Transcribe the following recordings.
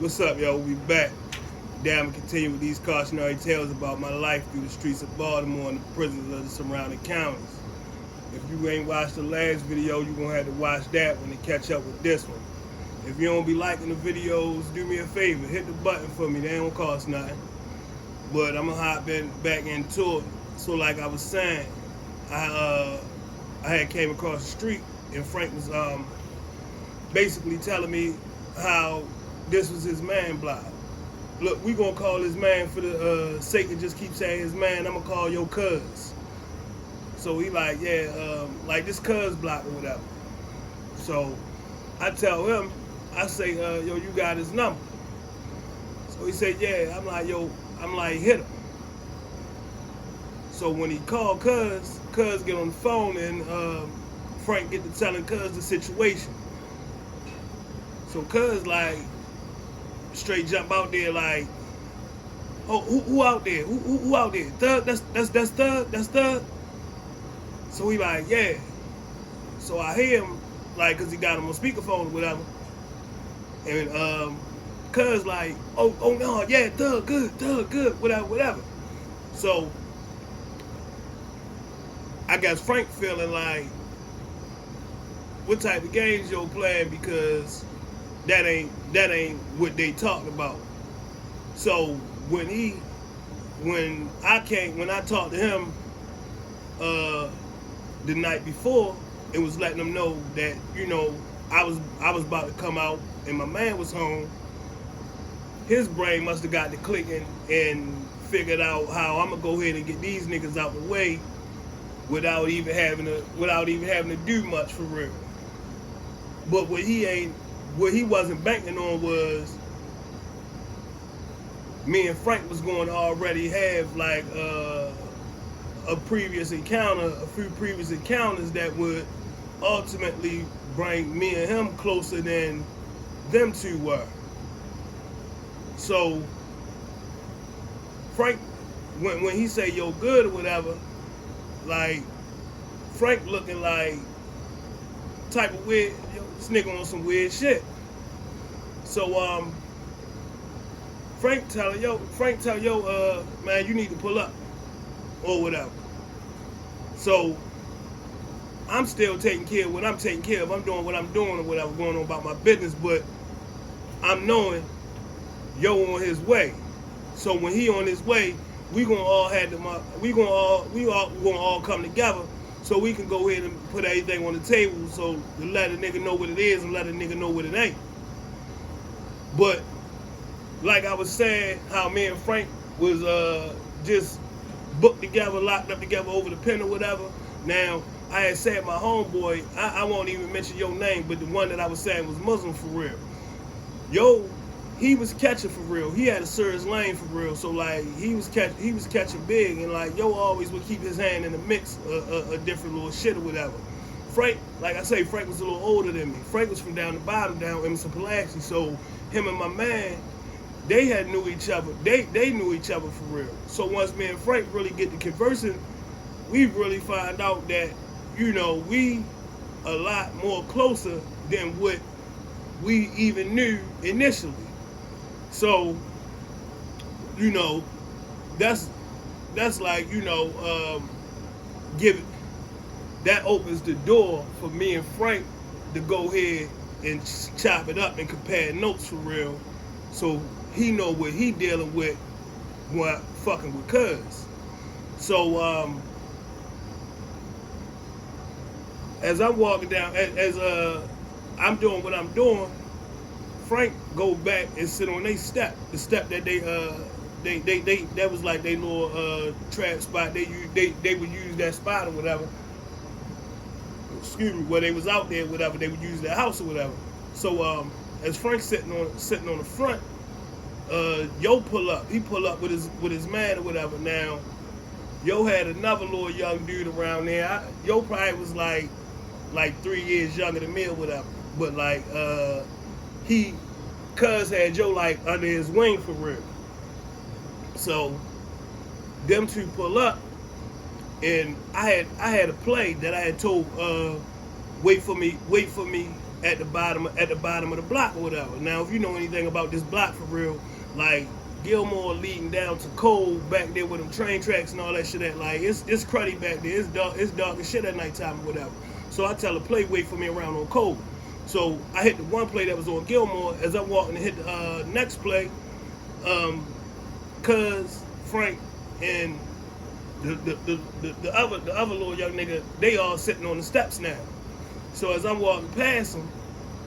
What's up, yo? We back. Today I'm gonna continue with these cautionary tales about my life through the streets of Baltimore and the prisons of the surrounding counties. If you ain't watched the last video, you're gonna have to watch that one to catch up with this one. If you don't be liking the videos, do me a favor, hit the button for me. They don't cost nothing. But I'm gonna hop back into it. So like I was saying, I had came across the street and Frank was basically telling me how this was his man block. Look, we gonna call his man for the sake of just keep saying his man. I'm gonna call your cuz. So he like, yeah, like this cuz block or whatever. So I tell him, I say, yo, you got his number. So he said, yeah. I'm like, hit him. So when he called cuz get on the phone and Frank get to telling cuz the situation. So cuz like straight jump out there like, oh, who out there? Who out there? Thug? That's Thug? That's Thug? So he like, yeah. So I hear him like, cause he got him on speakerphone or whatever. And cuz like, oh no, yeah, Thug good, whatever. So I guess Frank feeling like, what type of games yo playing, because that ain't what they talking about. So when I talked to him the night before, it was letting him know that, you know, I was about to come out and my man was home. His brain must have got to clicking and figured out how I'm gonna go ahead and get these niggas out the way without even having to do much for real. But what he wasn't banking on was me and Frank was going to already have like a few previous encounters that would ultimately bring me and him closer than them two were. So Frank, when he say yo good or whatever, like Frank looking like type of weird, yo, this nigga on some weird shit. So Frank tell yo, man, you need to pull up or whatever. So I'm still taking care of what I'm taking care of. I'm doing what I'm doing or whatever, going on about my business, but I'm knowing yo on his way. So when he on his way, we gonna all come together so we can go ahead and put everything on the table, so to let a nigga know what it is and let a nigga know what it ain't. But like I was saying, how me and Frank was just booked together, locked up together over the pen or whatever. Now, I had said my homeboy, I won't even mention your name, but the one that I was saying was Muslim for real. Yo, he was catching for real. He had a serious lane for real. So like he was catching big, and like yo always would keep his hand in the mix of different little shit or whatever. Frank, like I say, Frank was a little older than me. Frank was from down the bottom, down Emerson Pulaski. So him and my man, they had knew each other. They knew each other for real. So once me and Frank really get to conversing, we really find out that, you know, we a lot more closer than what we even knew initially. So, you know, that's like, you know, that opens the door for me and Frank to go ahead and chop it up and compare notes for real, so he know what he dealing with when fucking with cuz. So as I'm walking down, as I'm doing what I'm doing, Frank go back and sit on the step that they that was like they little trap spot. They would use that spot or whatever. Excuse me, where they was out there, whatever. They would use that house or whatever. So as Frank sitting on the front, Yo pull up. He pull up with his man or whatever. Now, Yo had another little young dude around there. Yo probably was like 3 years younger than me or whatever. But like cuz had Joe like under his wing for real. So them two pull up, and I had a play that I had told wait for me at the bottom of the block or whatever. Now, if you know anything about this block for real, like Gilmore leading down to Cole back there with them train tracks and all that shit, that like it's cruddy back there. It's dark as shit at nighttime or whatever. So I tell the play wait for me around on Cole. So I hit the one play that was on Gilmore. As I'm walking to hit the next play, Cuz, Frank, and the other little young nigga, they all sitting on the steps now. So as I'm walking past them,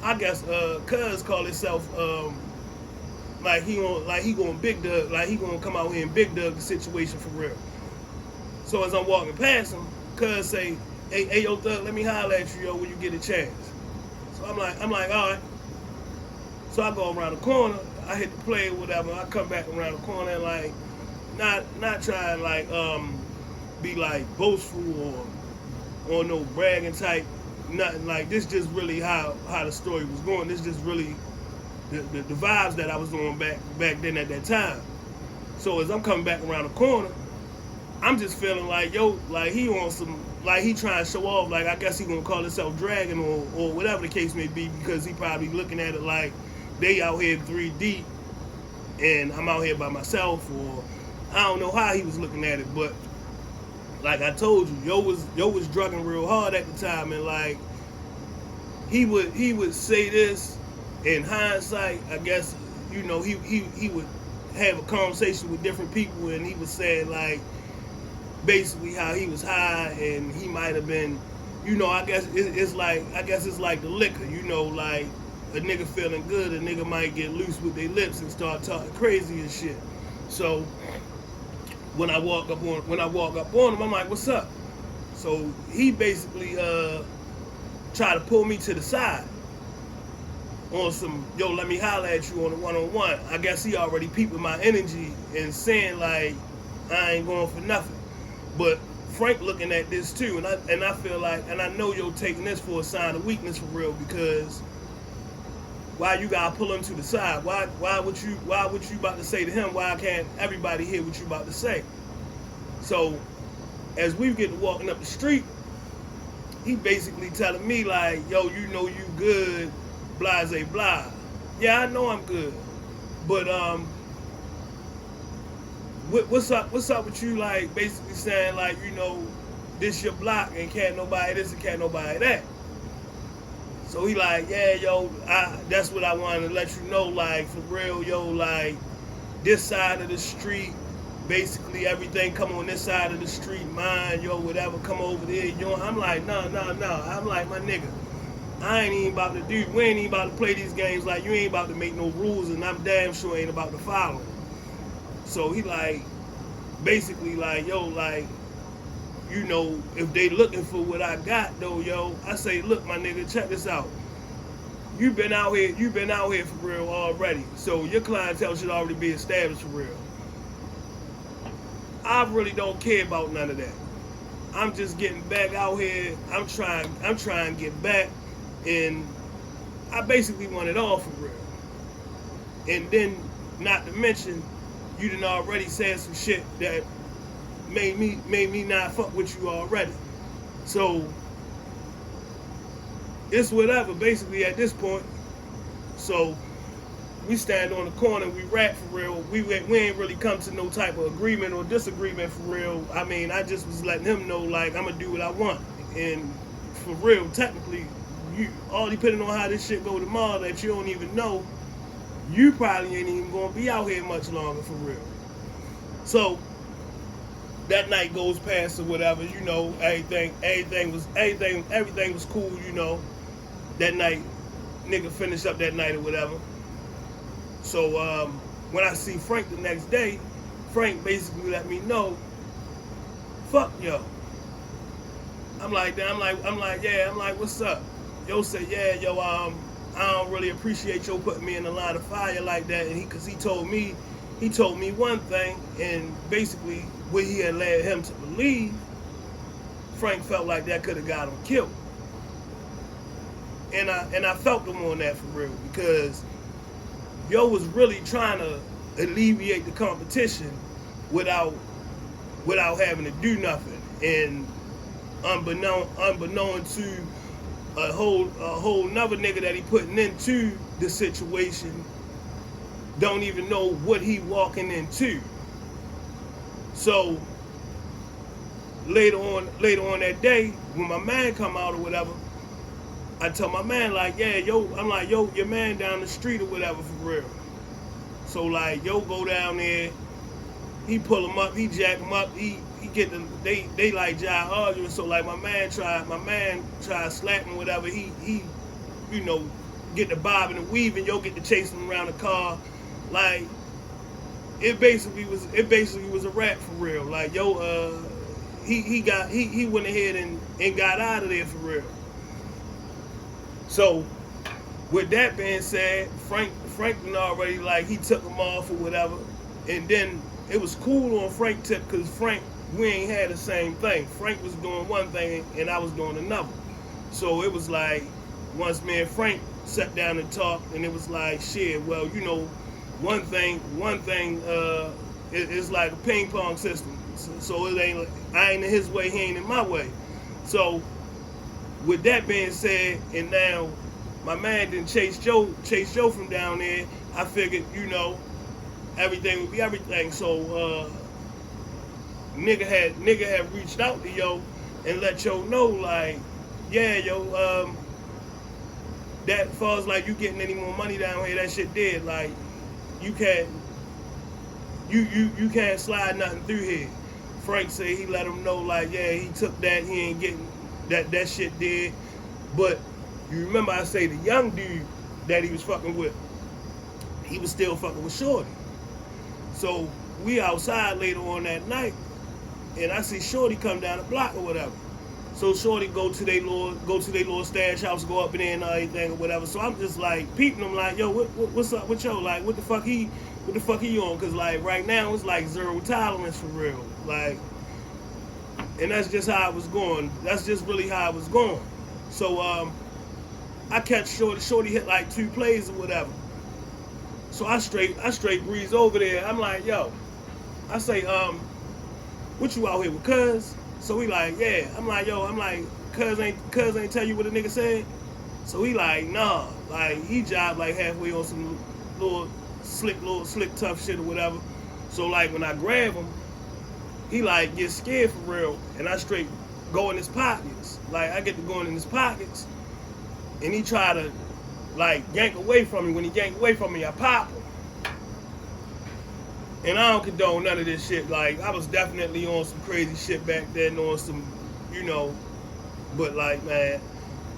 I guess Cuz call himself like he going big dug, like he gonna come out here and big dug the situation for real. So as I'm walking past him, Cuz say, hey yo thug, let me holler at you yo when you get a chance. So I'm like all right. So I go around the corner, I hit the play or whatever. I come back around the corner and like not trying like be like boastful or no bragging type, nothing like this. Just really how the story was going. This just really the vibes that I was on back then at that time. So as I'm coming back around the corner, I'm just feeling like yo, like he on some, like he trying to show off, like I guess he gonna call himself dragging or whatever the case may be, because he probably looking at it like they out here 3 deep and I'm out here by myself, or I don't know how he was looking at it. But like I told you, yo was drugging real hard at the time, and like he would say this in hindsight. I guess you know he would have a conversation with different people, and he was saying like basically how he was high and he might have been, you know, I guess it's like the liquor, you know, like a nigga feeling good, a nigga might get loose with their lips and start talking crazy and shit. So when I walk up on him, I'm like, what's up? So he basically tried to pull me to the side on some, yo, let me holler at you on a one-on-one. I guess he already peeping my energy and saying like, I ain't going for nothing. But Frank looking at this too, and I feel like, and I know you're taking this for a sign of weakness for real, because why you gotta pull him to the side? Why would you about to say to him? Why can't everybody hear what you about to say? So as we get to walking up the street, he basically telling me like, yo, you know you good, blase blah. Yeah, I know I'm good, but what's up with you, like basically saying like, you know, this your block and can't nobody this and can't nobody that. So he like, yeah, yo, that's what I wanted to let you know, like for real, yo, like this side of the street, basically everything come on this side of the street, mine, yo, whatever, come over there, yo. I'm like, no. I'm like, my nigga, I ain't even about to we ain't even about to play these games, like you ain't about to make no rules, and I'm damn sure ain't about to follow. So he like, basically like, yo, like, you know, if they looking for what I got though, yo, I say, look, my nigga, check this out. You've been out here for real already. So your clientele should already be established for real. I really don't care about none of that. I'm just getting back out here. I'm trying to get back, and I basically want it all for real. And then, not to mention, you done already said some shit that made me not fuck with you already. So it's whatever basically at this point. So we stand on the corner, we rap for real. We ain't really come to no type of agreement or disagreement for real. I mean, I just was letting him know like I'm gonna do what I want. And for real, technically, you all depending on how this shit go tomorrow that you don't even know, you probably ain't even gonna be out here much longer for real. So that night goes past or whatever, you know, everything was cool, you know. That night, nigga finished up that night or whatever. So when I see Frank the next day, Frank basically let me know, fuck yo. I'm like, what's up? Yo said, yeah, yo, I don't really appreciate yo putting me in the line of fire like that, and cause he told me one thing, and basically what he had led him to believe, Frank felt like that could have got him killed. And I felt him on that for real, because yo was really trying to alleviate the competition without having to do nothing. And unbeknown to a whole nother nigga that he putting into the situation don't even know what he walking into. So later on that day, when my man come out or whatever, I tell my man like, yeah, yo, I'm like, yo, your man down the street or whatever for real. So like, yo, go down there, he pull him up, he jack him up, he get them, they like jive arguing. So like my man try slapping whatever, he you know, get the bobbing and weaving, yo get to chasing him around the car. Like it basically was a rap for real. Like yo, he went ahead and got out of there for real. So with that being said, Franklin already like he took him off or whatever, and then it was cool on Frank tip because Frank, we ain't had the same thing. Frank was doing one thing and I was doing another. So it was like once me and Frank sat down and talked, and it was like shit. Well, you know, one thing it's like a ping pong system. So it ain't, I ain't in his way, he ain't in my way. So with that being said, and now my man didn't chase Joe from down there, I figured, you know, everything would be everything. So nigga had reached out to yo and let yo know like, yeah, yo, that far as like you getting any more money down here, that shit dead. Like you can't slide nothing through here. Frank said he let him know like, yeah, he took that, he ain't getting that shit dead. But you remember I say the young dude that he was fucking with, he was still fucking with Shorty. So we outside later on that night, and I see Shorty come down the block or whatever. So Shorty go to their little stash house, go up in there and everything or whatever. So I'm just like peeping them like, yo, what's up with yo? Like what the fuck he on? Cause like right now it's like zero tolerance for real. Like, and that's just how I was going. That's just really how I was going. So I catch Shorty. Shorty hit like 2 plays or whatever. So I straight breeze over there. I'm like, yo, I say, what you out here with cuz? So he like, yeah. I'm like, yo, cuz ain't tell you what a nigga said? So he like, nah. Like he jobbed like halfway on some little slick tough shit or whatever. So like when I grab him, he like gets scared for real, and I straight go in his pockets. Like I get to going in his pockets, and he try to like yank away from me. When he yank away from me, I pop him. And I don't condone none of this shit. Like I was definitely on some crazy shit back then, on some, you know. But like, man,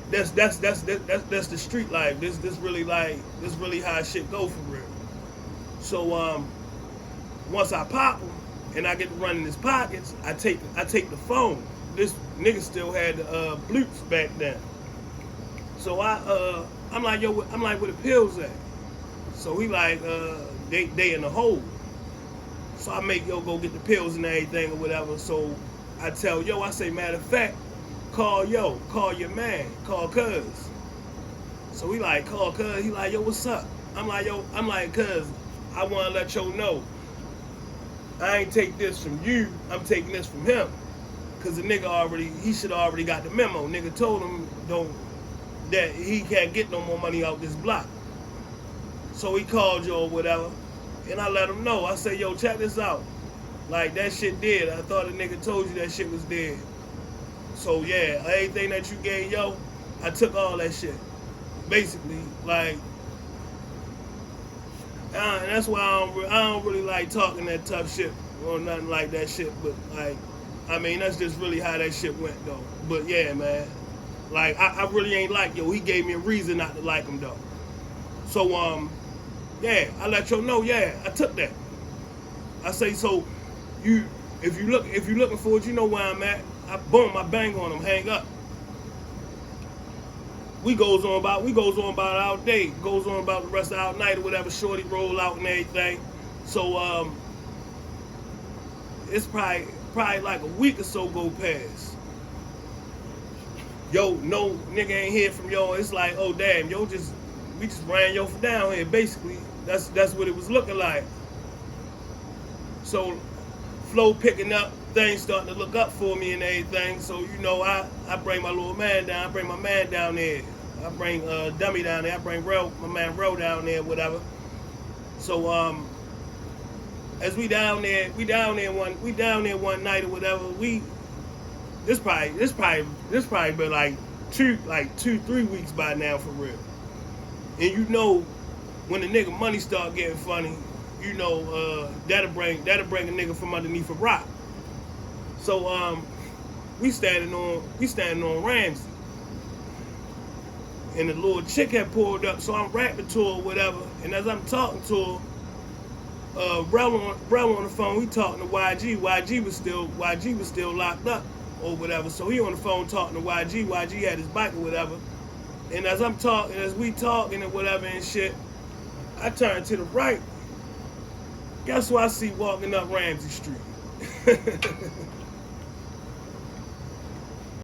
that's the street life. This really how shit go for real. So once I pop him and I get to run in his pockets, I take the phone. This nigga still had the bloops back then. So I'm like, yo, where the pills at? So he like, they in the hole. So I make yo go get the pills and everything or whatever. So I tell yo, I say, matter of fact, call your man, call cuz. So he like, call cuz. He like, yo, what's up? I'm like, cuz, I want to let yo know, I ain't take this from you, I'm taking this from him. Cause the nigga he should already got the memo. Nigga told him that he can't get no more money out this block. So he called yo or whatever, and I let him know. I said, yo, check this out. Like that shit dead. I thought a nigga told you that shit was dead. So yeah, everything that you gave yo, I took all that shit. Basically, like, and that's why I don't really like talking that tough shit or nothing like that shit. But like, I mean, that's just really how that shit went though. But yeah, man, like I really ain't like yo. He gave me a reason not to like him though. So yeah, I let you know. Yeah, I took that. I say so. If you looking for it, you know where I'm at. I bang on him, hang up. We goes on about our day, goes on about the rest of our night or whatever. Shorty roll out and everything. So it's probably like a week or so go past. Yo, no nigga ain't hear from yo. It's like, oh damn, we just ran yo for down here. Basically, that's what it was looking like. So Flo picking up, things starting to look up for me and everything. So you know, I bring my little man down. I bring my man down there. I bring Dummy down there. I bring my man Ro down there, whatever. So as we down there one night or whatever. This probably been like 2-3 weeks by now for real. And you know, when the nigga money start getting funny, you know, that'll bring a nigga from underneath a rock. So we standing on Ramsey, and the little chick had pulled up. So I'm rapping to her, whatever. And as I'm talking to her, Rel on the phone. We talking to YG. YG was still locked up or whatever. So he on the phone talking to YG. YG had his bike or whatever. And as we talking and whatever and shit, I turn to the right. Guess who I see walking up Ramsey Street?